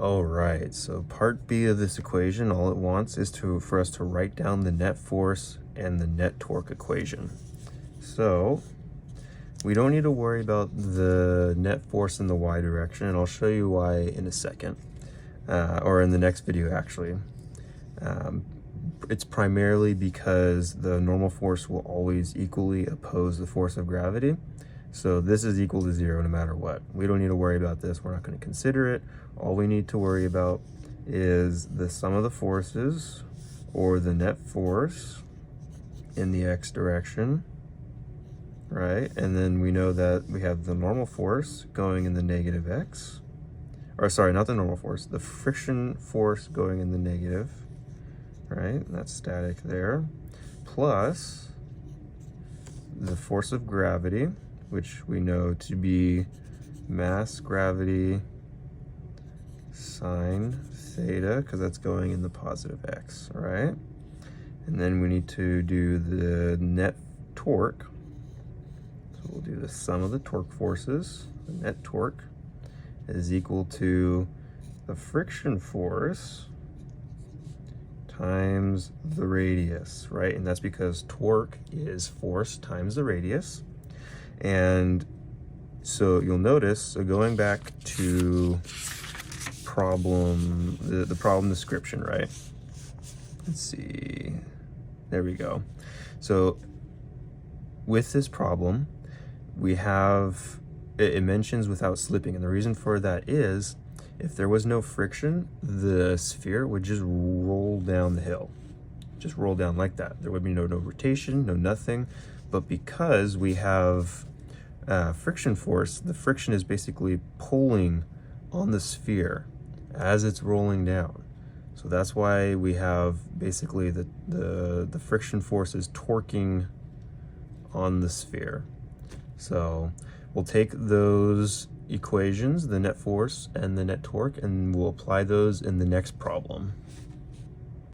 All right, so part B of this equation, all it wants is for us to write down the net force and the net torque equation. So we don't need to worry about the net force in the y direction, and I'll show you why in a second, or in the next video actually. It's primarily because the normal force will always equally oppose the force of gravity. So this is equal to 0 no matter what. We don't need to worry about this. We're not going to consider it. All we need to worry about is the sum of the forces, or the net force in the x direction, right? And then we know that we have the normal force going in the negative x, or sorry, not the normal force, the friction force going in the negative, right? That's static there, plus the force of gravity, which we know to be mass gravity sine theta, because that's going in the positive x, right? And then we need to do the net torque. So we'll do the sum of the torque forces. The net torque is equal to the friction force times the radius, right? And that's because torque is force times the radius. And so you'll notice, so going back to problem, the problem description, right? Let's see, there we go. So with this problem, we have, it mentions without slipping. And the reason for that is, if there was no friction, the sphere would just roll down the hill. Just roll down like that. There would be no rotation, no nothing. But because we have friction force, the friction is basically pulling on the sphere as it's rolling down. So that's why we have basically the friction force is torquing on the sphere. So we'll take those equations, the net force and the net torque, and we'll apply those in the next problem.